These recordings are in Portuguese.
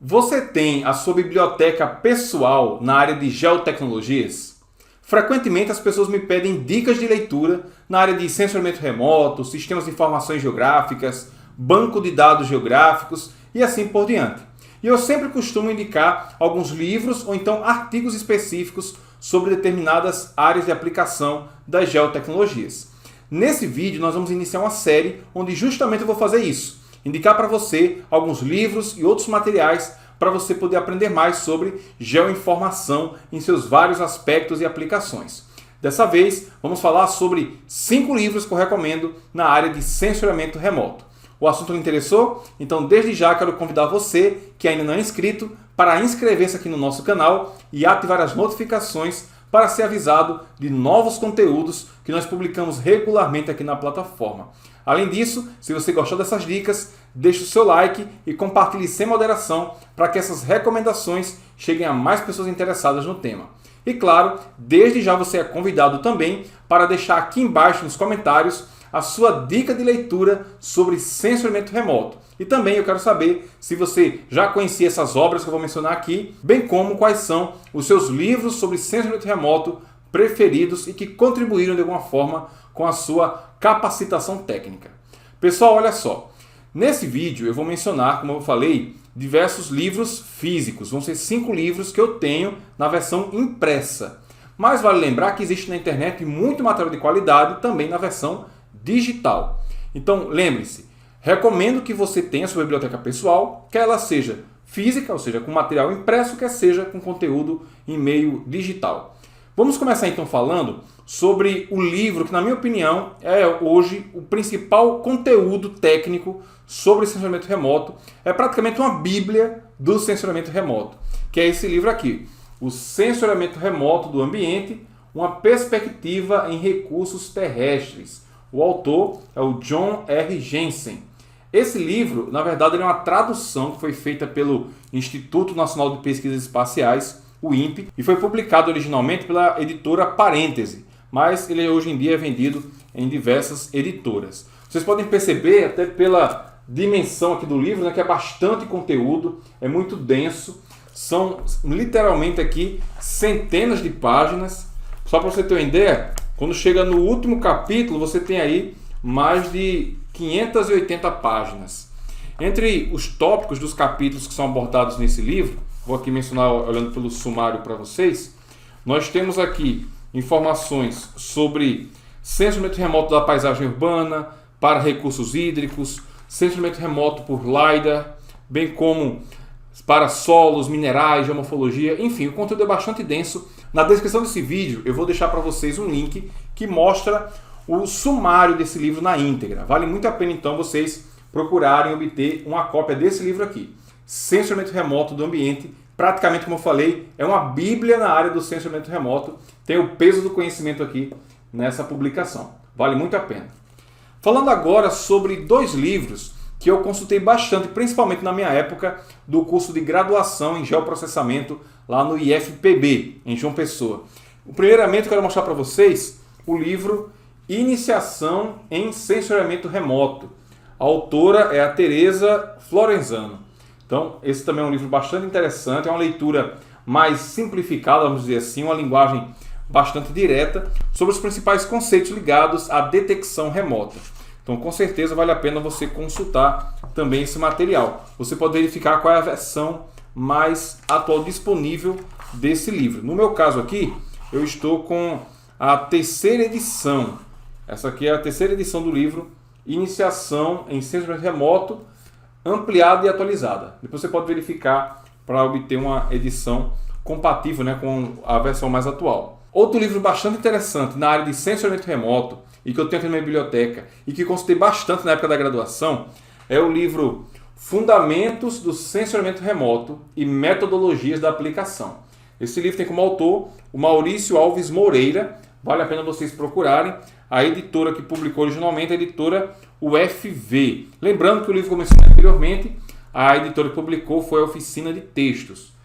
Você tem a sua biblioteca pessoal na área de geotecnologias? Frequentemente as pessoas me pedem dicas de leitura na área de sensoriamento remoto, sistemas de informações geográficas, banco de dados geográficos e assim por diante. E eu sempre costumo indicar alguns livros ou então artigos específicos sobre determinadas áreas de aplicação das geotecnologias. Nesse vídeo nós vamos iniciar uma série onde justamente eu vou fazer isso. Indicar para você alguns livros e outros materiais para você poder aprender mais sobre geoinformação em seus vários aspectos e aplicações. Dessa vez, vamos falar sobre 5 livros que eu recomendo na área de sensoriamento remoto. O assunto lhe interessou? Então, desde já, quero convidar você, que ainda não é inscrito, para inscrever-se aqui no nosso canal e ativar as notificações para ser avisado de novos conteúdos que nós publicamos regularmente aqui na plataforma. Além disso, se você gostou dessas dicas, deixe o seu like e compartilhe sem moderação para que essas recomendações cheguem a mais pessoas interessadas no tema. E claro, desde já você é convidado também para deixar aqui embaixo nos comentários a sua dica de leitura sobre sensoriamento remoto. E também eu quero saber se você já conhecia essas obras que eu vou mencionar aqui, bem como quais são os seus livros sobre sensoriamento remoto preferidos e que contribuíram de alguma forma com a sua capacitação técnica. Pessoal, olha só. Nesse vídeo eu vou mencionar, como eu falei, diversos livros físicos. Vão ser 5 livros que eu tenho na versão impressa. Mas vale lembrar que existe na internet muito material de qualidade também na versão digital. Então, lembre-se, recomendo que você tenha a sua biblioteca pessoal, que ela seja física, ou seja, com material impresso, que seja com conteúdo em meio digital. Vamos começar então falando sobre o livro que, na minha opinião, é hoje o principal conteúdo técnico sobre sensoriamento remoto. É praticamente uma bíblia do sensoriamento remoto, que é esse livro aqui, O Sensoriamento Remoto do Ambiente, uma perspectiva em recursos terrestres. O autor é o John R. Jensen. Esse livro, na verdade, ele é uma tradução que foi feita pelo Instituto Nacional de Pesquisas Espaciais, o INPE, e foi publicado originalmente pela editora Parêntese, mas ele hoje em dia é vendido em diversas editoras. Vocês podem perceber, até pela dimensão aqui do livro, né, que é bastante conteúdo, é muito denso, são literalmente aqui centenas de páginas. Só para você ter uma ideia, quando chega no último capítulo, você tem aí mais de 580 páginas. Entre os tópicos dos capítulos que são abordados nesse livro, vou aqui mencionar olhando pelo sumário para vocês, nós temos aqui informações sobre sensoriamento remoto da paisagem urbana, para recursos hídricos, sensoriamento remoto por LiDAR, bem como para solos, minerais, geomorfologia, enfim, o conteúdo é bastante denso. Na descrição desse vídeo eu vou deixar para vocês um link que mostra o sumário desse livro na íntegra. Vale muito a pena então vocês procurarem obter uma cópia desse livro aqui. Sensoriamento Remoto do Ambiente, praticamente como eu falei, é uma bíblia na área do sensoriamento remoto. Tem o peso do conhecimento aqui nessa publicação. Vale muito a pena. Falando agora sobre 2 livros que eu consultei bastante, principalmente na minha época do curso de graduação em geoprocessamento lá no IFPB, em João Pessoa. Primeiramente, eu quero mostrar para vocês o livro Iniciação em Sensoriamento Remoto. A autora é a Teresa Florenzano. Então, esse também é um livro bastante interessante, é uma leitura mais simplificada, vamos dizer assim, uma linguagem bastante direta sobre os principais conceitos ligados à detecção remota. Então, com certeza, vale a pena você consultar também esse material. Você pode verificar qual é a versão mais atual disponível desse livro. No meu caso aqui, eu estou com a 3ª edição. Essa aqui é a 3ª edição do livro Iniciação em Sensoriamento Remoto, ampliada e atualizada. Depois você pode verificar para obter uma edição compatível, né, com a versão mais atual. Outro livro bastante interessante na área de sensoriamento remoto e que eu tenho aqui na minha biblioteca e que consultei bastante na época da graduação é o livro Fundamentos do Sensoriamento Remoto e Metodologias da Aplicação. Esse livro tem como autor o Maurício Alves Moreira. Vale a pena vocês procurarem. A editora que publicou originalmente é a editora UFV. Lembrando que o livro que eu mencionei anteriormente, a editora que publicou foi a Oficina de Textos.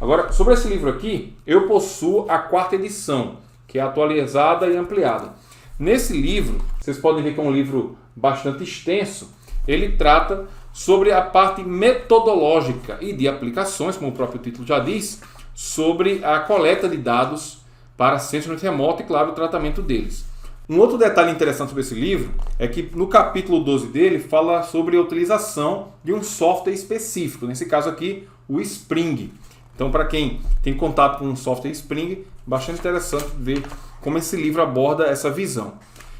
Agora, sobre esse livro aqui, eu possuo a 4ª edição, que é atualizada e ampliada. Nesse livro, vocês podem ver que é um livro bastante extenso. Ele trata sobre a parte metodológica e de aplicações, como o próprio título já diz, sobre a coleta de dados para sensoriamento remoto e, claro, o tratamento deles. Um outro detalhe interessante sobre esse livro é que no capítulo 12 dele fala sobre a utilização de um software específico, nesse caso aqui o Spring. Então, para quem tem contato com o software Spring, bastante interessante ver como esse livro aborda essa visão.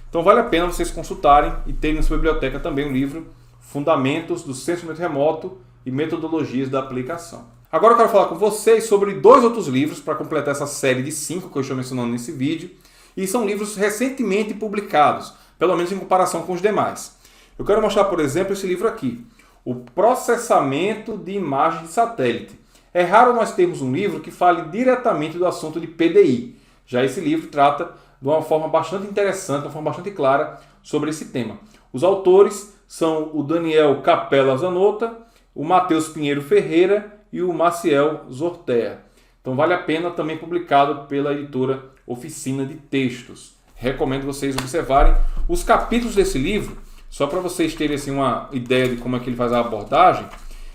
Então, vale a pena vocês consultarem e terem na sua biblioteca também o livro Fundamentos do Sensoriamento Remoto e Metodologias da Aplicação. Agora eu quero falar com vocês sobre 2 outros livros para completar essa série de 5 que eu estou mencionando nesse vídeo. E são livros recentemente publicados, pelo menos em comparação com os demais. Eu quero mostrar, por exemplo, esse livro aqui, O Processamento de Imagem de Satélite. É raro nós termos um livro que fale diretamente do assunto de PDI. Já esse livro trata de uma forma bastante interessante, de uma forma bastante clara sobre esse tema. Os autores são o Daniel Capella Zanota, o Matheus Pinheiro Ferreira e o Maciel Zortea. Então vale a pena, também publicado pela editora Oficina de Textos. Recomendo vocês observarem os capítulos desse livro, só para vocês terem assim, uma ideia de como é que ele faz a abordagem.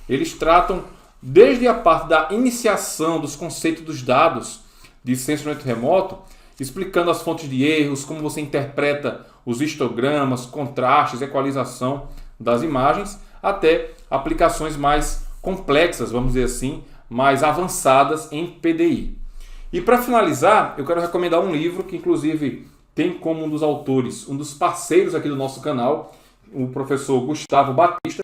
Eles tratam desde a parte da iniciação dos conceitos dos dados de sensoriamento remoto, explicando as fontes de erros, como você interpreta os histogramas, contrastes, equalização das imagens, até aplicações mais complexas, vamos dizer assim, mais avançadas em PDI. E para finalizar, eu quero recomendar um livro que inclusive tem como um dos autores, um dos parceiros aqui do nosso canal, o professor Gustavo Batista.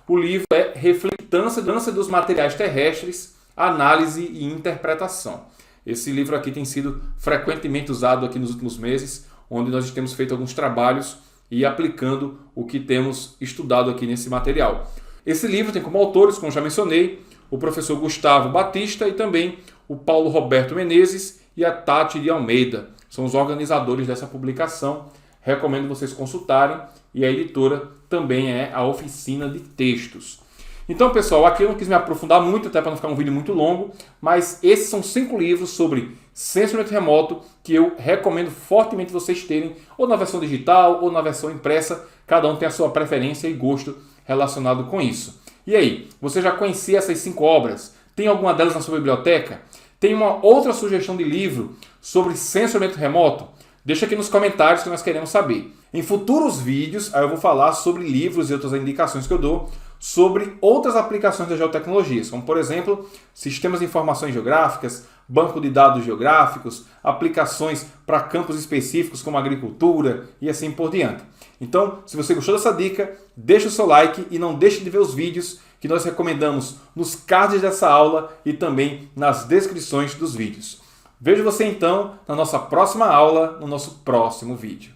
O livro é Reflectância dos Materiais Terrestres, Análise e Interpretação. Esse livro aqui tem sido frequentemente usado aqui nos últimos meses, onde nós temos feito alguns trabalhos e aplicando o que temos estudado aqui nesse material. Esse livro tem como autores, como já mencionei, o professor Gustavo Batista e também o Paulo Roberto Menezes e a Tati de Almeida. São os organizadores dessa publicação. Recomendo vocês consultarem. E a editora também é a Oficina de Textos. Então, pessoal, aqui eu não quis me aprofundar muito, até para não ficar um vídeo muito longo, mas esses são 5 livros sobre sensoriamento remoto que eu recomendo fortemente vocês terem, ou na versão digital ou na versão impressa. Cada um tem a sua preferência e gosto relacionado com isso. E aí, você já conhecia essas 5 obras? Tem alguma delas na sua biblioteca? Tem uma outra sugestão de livro sobre sensoriamento remoto? Deixa aqui nos comentários que nós queremos saber. Em futuros vídeos, eu vou falar sobre livros e outras indicações que eu dou sobre outras aplicações das geotecnologias, como por exemplo, sistemas de informações geográficas, banco de dados geográficos, aplicações para campos específicos como agricultura e assim por diante. Então, se você gostou dessa dica, deixa o seu like e não deixe de ver os vídeos que nós recomendamos nos cards dessa aula e também nas descrições dos vídeos. Vejo você então na nossa próxima aula, no nosso próximo vídeo.